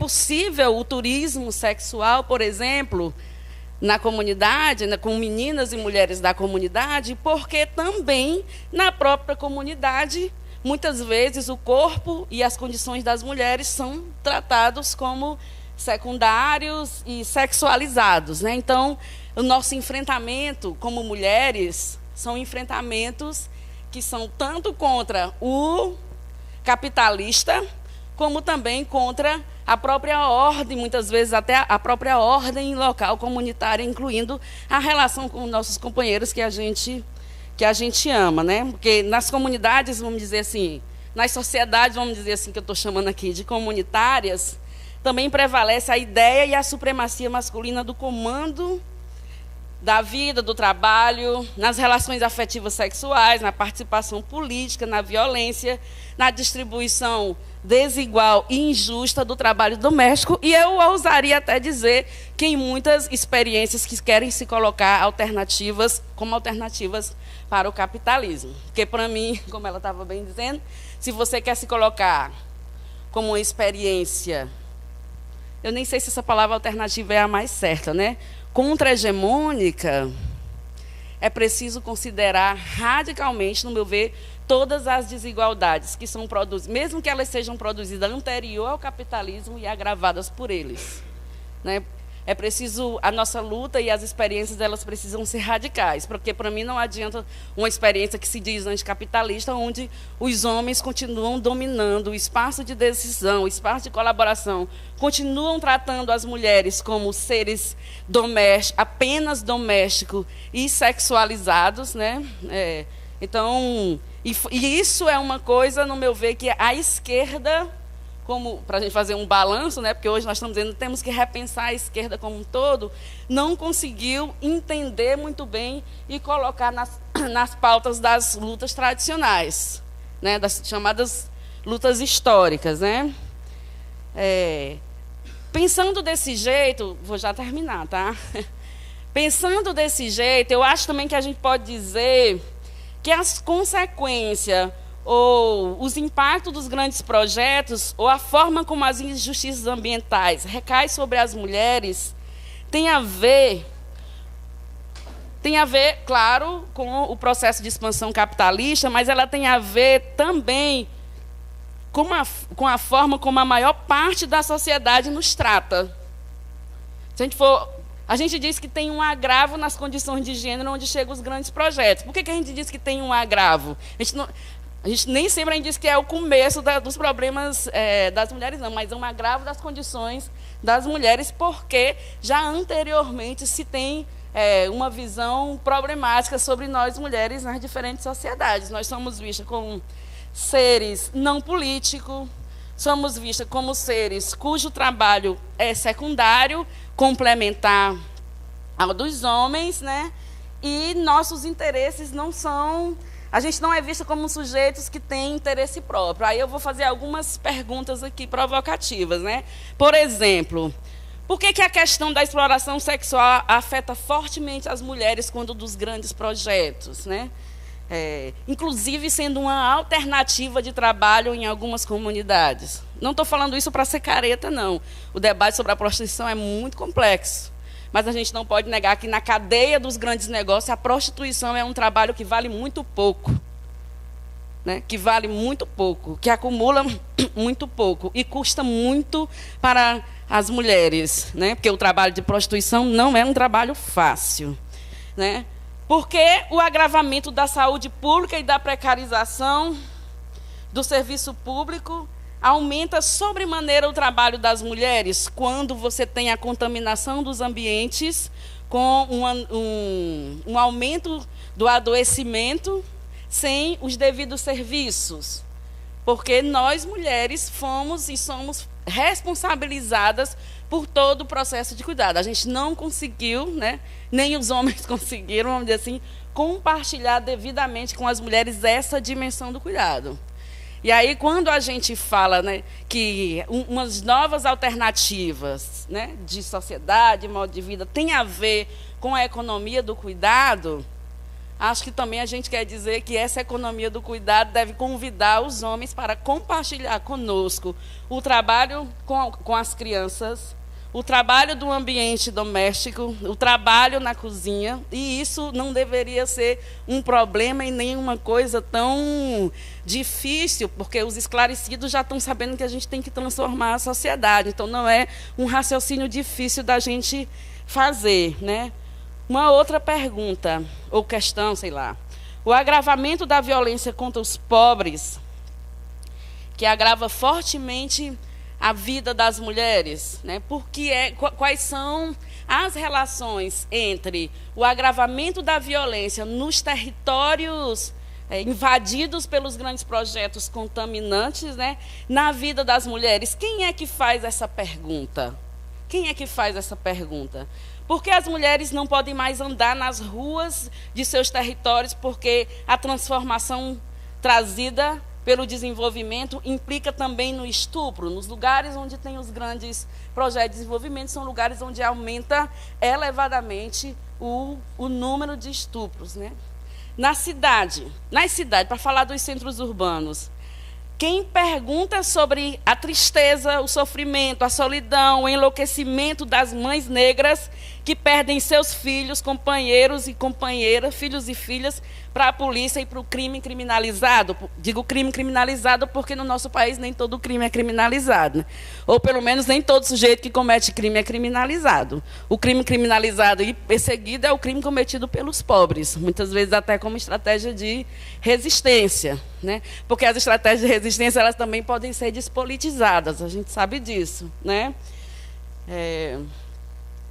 possível o turismo sexual, por exemplo, na comunidade, né, com meninas e mulheres da comunidade, porque também na própria comunidade, muitas vezes o corpo e as condições das mulheres são tratados como secundários e sexualizados, né? Então, o nosso enfrentamento como mulheres são enfrentamentos que são tanto contra o capitalista, como também contra a própria ordem, muitas vezes até a própria ordem local comunitária, incluindo a relação com nossos companheiros que a gente ama, né? Porque nas comunidades, vamos dizer assim, nas sociedades, vamos dizer assim, que eu estou chamando aqui de comunitárias, também prevalece a ideia e a supremacia masculina do comando da vida, do trabalho, nas relações afetivas sexuais, na participação política, na violência, na distribuição desigual e injusta do trabalho doméstico, e eu ousaria até dizer que em muitas experiências que querem se colocar como alternativas para o capitalismo. Porque, para mim, como ela estava bem dizendo, se você quer se colocar como uma experiência, eu nem sei se essa palavra alternativa é a mais certa, né? Contra-hegemônica, é preciso considerar radicalmente, no meu ver, todas as desigualdades que são produzidas, mesmo que elas sejam produzidas anterior ao capitalismo e agravadas por eles, né? É preciso, a nossa luta e as experiências, elas precisam ser radicais, porque para mim não adianta uma experiência que se diz anticapitalista, onde os homens continuam dominando o espaço de decisão, o espaço de colaboração, continuam tratando as mulheres como seres domésticos, apenas domésticos e sexualizados, né? Então, e isso é uma coisa, no meu ver, que a esquerda, como para a gente fazer um balanço, né, porque hoje nós estamos dizendo que temos que repensar a esquerda como um todo, não conseguiu entender muito bem e colocar nas pautas das lutas tradicionais, né, das chamadas lutas históricas, né? Pensando desse jeito, vou já terminar, tá? Pensando desse jeito, eu acho também que a gente pode dizer que as consequências ou os impactos dos grandes projetos, ou a forma como as injustiças ambientais recaem sobre as mulheres, tem a ver, claro, com o processo de expansão capitalista, mas ela tem a ver também com a forma como a maior parte da sociedade nos trata. Se a gente diz que tem um agravo nas condições de gênero onde chegam os grandes projetos. Por que a gente diz que tem um agravo? A gente nem sempre diz que é o começo dos problemas das mulheres, não, mas é um agravo das condições das mulheres, porque já anteriormente se tem uma visão problemática sobre nós mulheres nas diferentes sociedades. Nós somos vistas como seres não políticos, somos vistas como seres cujo trabalho é secundário, complementar ao dos homens, né? E nossos interesses não são... A gente não é vista como sujeitos que têm interesse próprio. Aí eu vou fazer algumas perguntas aqui provocativas, né? Por exemplo, por que a questão da exploração sexual afeta fortemente as mulheres quando dos grandes projetos, né? Inclusive sendo uma alternativa de trabalho em algumas comunidades. Não estou falando isso para ser careta, não. O debate sobre a prostituição é muito complexo. Mas a gente não pode negar que na cadeia dos grandes negócios a prostituição é um trabalho que vale muito pouco, né? Que vale muito pouco, que acumula muito pouco e custa muito para as mulheres, né? Porque o trabalho de prostituição não é um trabalho fácil, né? Porque o agravamento da saúde pública e da precarização do serviço público aumenta sobremaneira o trabalho das mulheres quando você tem a contaminação dos ambientes com um aumento do adoecimento sem os devidos serviços. Porque nós, mulheres, fomos e somos responsabilizadas por todo o processo de cuidado. A gente não conseguiu, né, nem os homens conseguiram, vamos dizer assim, compartilhar devidamente com as mulheres essa dimensão do cuidado. E aí, quando a gente fala, né, que umas novas alternativas, né, de sociedade, modo de vida, tem a ver com a economia do cuidado, acho que também a gente quer dizer que essa economia do cuidado deve convidar os homens para compartilhar conosco o trabalho com as crianças, o trabalho do ambiente doméstico, o trabalho na cozinha, e isso não deveria ser um problema e nem uma coisa tão difícil, porque os esclarecidos já estão sabendo que a gente tem que transformar a sociedade, então não é um raciocínio difícil da gente fazer, né? Uma outra pergunta, ou questão, sei lá. O agravamento da violência contra os pobres, que agrava fortemente a vida das mulheres, né? Quais são as relações entre o agravamento da violência nos territórios invadidos pelos grandes projetos contaminantes, né, na vida das mulheres? Quem é que faz essa pergunta? Quem é que faz essa pergunta? Por que as mulheres não podem mais andar nas ruas de seus territórios? Porque a transformação trazida pelo desenvolvimento implica também no estupro. Nos lugares onde tem os grandes projetos de desenvolvimento, são lugares onde aumenta elevadamente o número de estupros, né? Nas cidades, para falar dos centros urbanos, quem pergunta sobre a tristeza, o sofrimento, a solidão, o enlouquecimento das mães negras que perdem seus filhos, companheiros e companheiras, filhos e filhas, para a polícia e para o crime criminalizado? Digo crime criminalizado porque no nosso país nem todo crime é criminalizado, né? Ou pelo menos nem todo sujeito que comete crime é criminalizado. O crime criminalizado e perseguido é o crime cometido pelos pobres, muitas vezes até como estratégia de resistência, né? Porque as estratégias de resistência elas também podem ser despolitizadas, a gente sabe disso, né?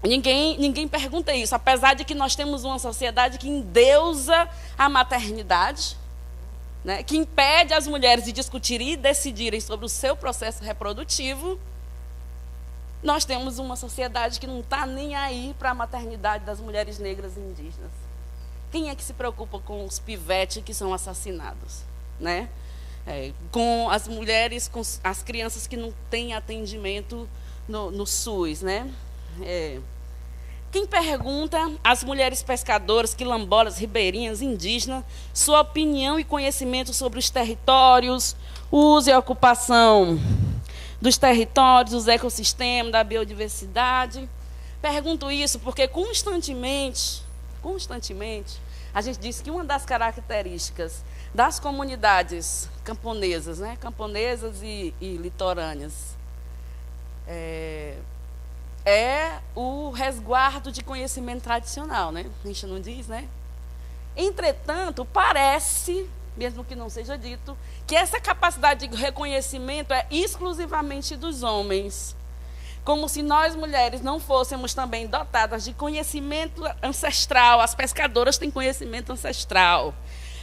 Ninguém pergunta isso, apesar de que nós temos uma sociedade que endeusa a maternidade, né, que impede as mulheres de discutirem e decidirem sobre o seu processo reprodutivo. Nós temos uma sociedade que não está nem aí para a maternidade das mulheres negras e indígenas. Quem é que se preocupa com os pivetes que são assassinados, né? Com as mulheres, com as crianças que não têm atendimento no SUS, né? Quem pergunta às mulheres pescadoras, quilombolas, ribeirinhas, indígenas, sua opinião e conhecimento sobre os territórios, o uso e a ocupação dos territórios, dos ecossistemas, da biodiversidade? Pergunto isso porque constantemente, a gente diz que uma das características das comunidades camponesas, né, camponesas e litorâneas, é o resguardo de conhecimento tradicional, né? A gente não diz, né? Entretanto, parece, mesmo que não seja dito, que essa capacidade de reconhecimento é exclusivamente dos homens. Como se nós, mulheres, não fôssemos também dotadas de conhecimento ancestral. As pescadoras têm conhecimento ancestral.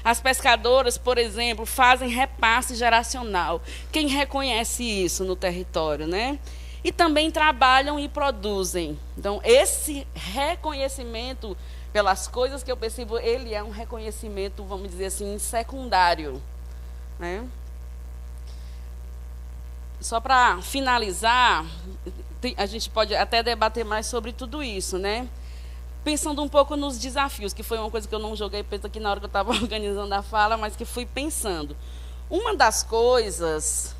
As pescadoras, por exemplo, fazem repasse geracional. Quem reconhece isso no território, né? E também trabalham e produzem. Então, esse reconhecimento pelas coisas que eu percebo, ele é um reconhecimento, vamos dizer assim, secundário, né? Só para finalizar, a gente pode até debater mais sobre tudo isso, né? Pensando um pouco nos desafios, que foi uma coisa que eu não joguei peso aqui na hora que eu estava organizando a fala, mas que fui pensando. Uma das coisas,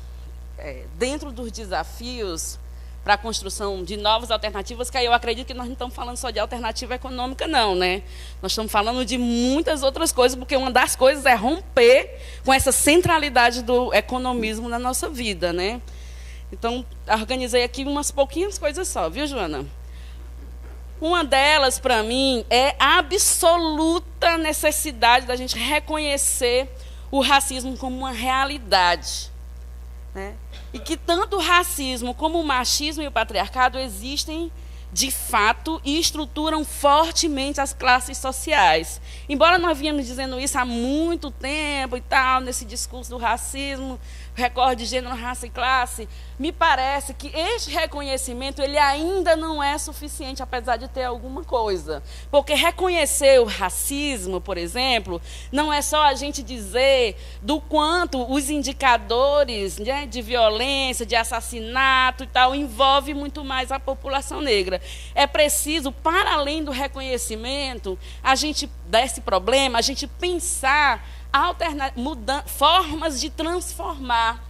dentro dos desafios para a construção de novas alternativas, que aí eu acredito que nós não estamos falando só de alternativa econômica, não, né? Nós estamos falando de muitas outras coisas, porque uma das coisas é romper com essa centralidade do economismo na nossa vida, né? Então, organizei aqui umas pouquinhas coisas só, viu, Joana? Uma delas, para mim, é a absoluta necessidade da gente reconhecer o racismo como uma realidade, né? E que tanto o racismo como o machismo e o patriarcado existem de fato e estruturam fortemente as classes sociais. Embora nós viemos dizendo isso há muito tempo e tal, nesse discurso do racismo, recorte de gênero, raça e classe, me parece que este reconhecimento ele ainda não é suficiente, apesar de ter alguma coisa. Porque reconhecer o racismo, por exemplo, não é só a gente dizer do quanto os indicadores, né, de violência, de assassinato e tal, envolve muito mais a população negra. É preciso, para além do reconhecimento, a gente desse problema, a gente pensar formas de transformar.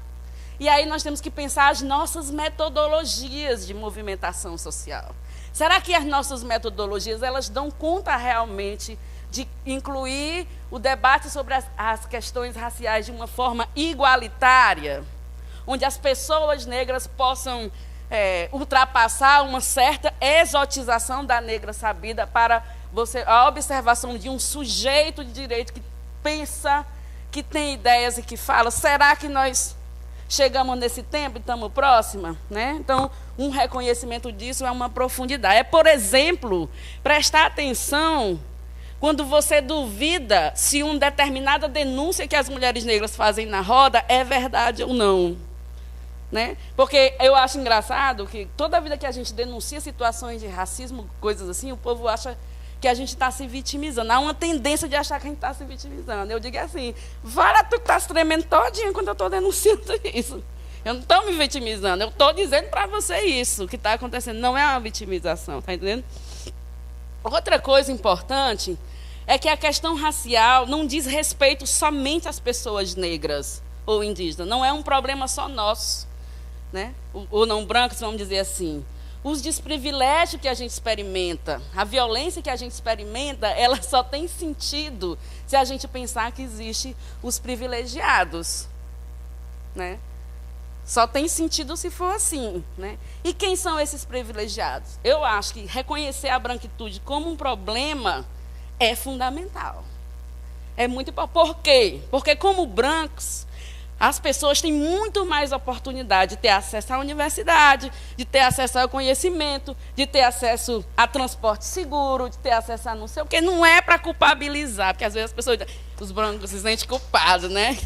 E aí nós temos que pensar as nossas metodologias de movimentação social. Será que as nossas metodologias elas dão conta realmente de incluir o debate sobre as questões raciais de uma forma igualitária, onde as pessoas negras possam ultrapassar uma certa exotização da negra sabida para a observação de um sujeito de direito que pensa, que tem ideias e que fala? Será que nós chegamos nesse tempo e estamos próxima? Né? Então, um reconhecimento disso é uma profundidade. É, por exemplo, prestar atenção quando você duvida se uma determinada denúncia que as mulheres negras fazem na roda é verdade ou não. Né? Porque eu acho engraçado que toda vida que a gente denuncia situações de racismo, coisas assim, o povo acha que a gente está se vitimizando. Há uma tendência de achar que a gente está se vitimizando. Eu digo assim, vale tu que está se tremendo todinha quando eu estou denunciando isso. Eu não estou me vitimizando, eu estou dizendo para você isso, que está acontecendo. Não é uma vitimização, está entendendo? Outra coisa importante é que a questão racial não diz respeito somente às pessoas negras ou indígenas. Não é um problema só nosso, né? Ou não brancos, vamos dizer assim. Os desprivilégios que a gente experimenta, a violência que a gente experimenta, ela só tem sentido se a gente pensar que existem os privilegiados. Né? Só tem sentido se for assim. Né? E quem são esses privilegiados? Eu acho que reconhecer a branquitude como um problema é fundamental. É muito importante. Por quê? Porque como brancos, as pessoas têm muito mais oportunidade de ter acesso à universidade, de ter acesso ao conhecimento, de ter acesso a transporte seguro, de ter acesso a não sei o quê. Não é para culpabilizar, porque às vezes as pessoas, os brancos se sentem culpados, né?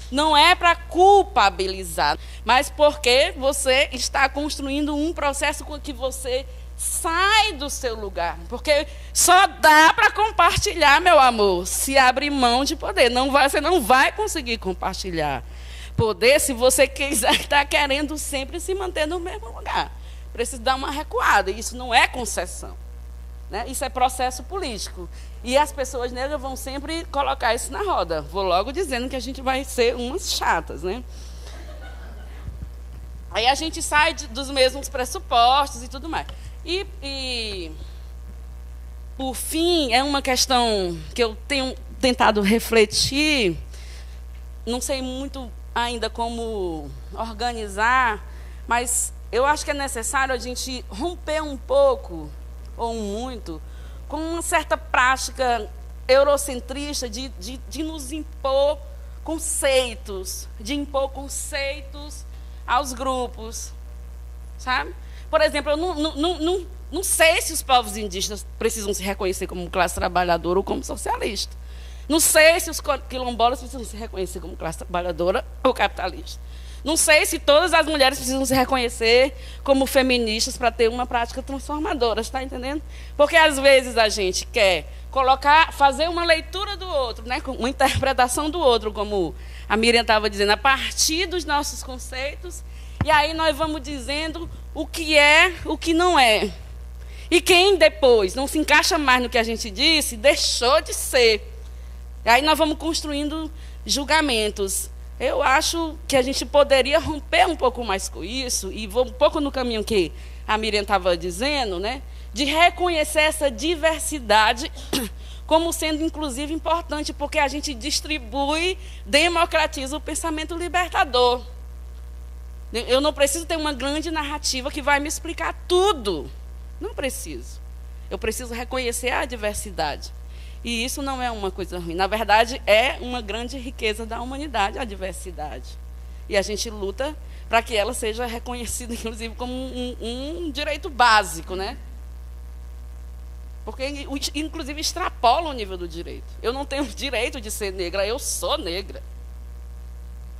Não é para culpabilizar, mas porque você está construindo um processo com que você sai do seu lugar. Porque só dá para compartilhar, meu amor, se abrir mão de poder. Você não vai conseguir compartilhar poder se você quiser estar querendo sempre se manter no mesmo lugar. Precisa dar uma recuada. Isso não é concessão. Né? Isso é processo político. E as pessoas negras vão sempre colocar isso na roda. Vou logo dizendo que a gente vai ser umas chatas. Né? Aí a gente sai dos mesmos pressupostos e tudo mais. E por fim, é uma questão que eu tenho tentado refletir. Não sei muito ainda como organizar, mas eu acho que é necessário a gente romper um pouco, ou muito, com uma certa prática eurocentrista de nos impor conceitos, aos grupos, sabe? Por exemplo, eu não sei se os povos indígenas precisam se reconhecer como classe trabalhadora ou como socialista. Não sei se os quilombolas precisam se reconhecer como classe trabalhadora ou capitalista. Não sei se todas as mulheres precisam se reconhecer como feministas para ter uma prática transformadora, está entendendo? Porque às vezes a gente quer fazer uma leitura do outro, né, uma interpretação do outro, como a Miriam estava dizendo, a partir dos nossos conceitos, e aí nós vamos dizendo o que é, o que não é. E quem depois não se encaixa mais no que a gente disse, deixou de ser. Aí nós vamos construindo julgamentos. Eu acho que a gente poderia romper um pouco mais com isso, e vou um pouco no caminho que a Miriam estava dizendo, né, de reconhecer essa diversidade como sendo, inclusive, importante, porque a gente distribui, democratiza o pensamento libertador. Eu não preciso ter uma grande narrativa que vai me explicar tudo. Não preciso. Eu preciso reconhecer a diversidade. E isso não é uma coisa ruim. Na verdade, é uma grande riqueza da humanidade, a diversidade. E a gente luta para que ela seja reconhecida, inclusive, como um direito básico, né? Porque, inclusive, extrapola o nível do direito. Eu não tenho o direito de ser negra, eu sou negra.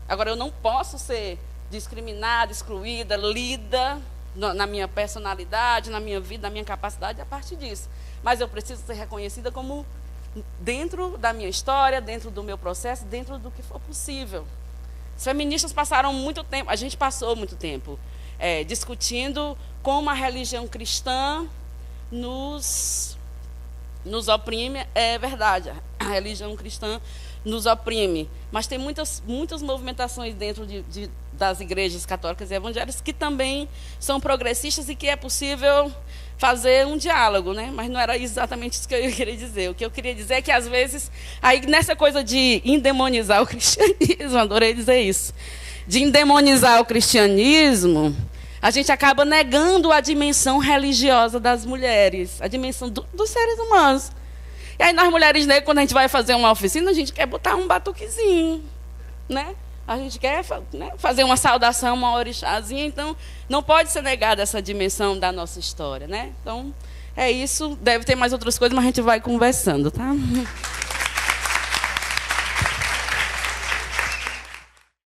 Agora, eu não posso ser discriminada, excluída, lida na minha personalidade, na minha vida, na minha capacidade, a partir disso. Mas eu preciso ser reconhecida como dentro da minha história, dentro do meu processo, dentro do que for possível. Os feministas passaram muito tempo, a gente passou muito tempo discutindo como a religião cristã nos oprime. É verdade, a religião cristã nos oprime, mas tem muitas movimentações dentro das igrejas católicas e evangélicas que também são progressistas e que é possível fazer um diálogo, né? Mas não era exatamente isso que eu queria dizer. O que eu queria dizer é que, às vezes, aí nessa coisa de endemonizar o cristianismo, adorei dizer isso, de endemonizar o cristianismo, a gente acaba negando a dimensão religiosa das mulheres, a dimensão dos seres humanos. E aí, nós mulheres negras, quando a gente vai fazer uma oficina, a gente quer botar um batuquezinho, né? A gente quer, né, fazer uma saudação, uma orixázinha. Então, não pode ser negada essa dimensão da nossa história, né? Então, é isso. Deve ter mais outras coisas, mas a gente vai conversando, tá?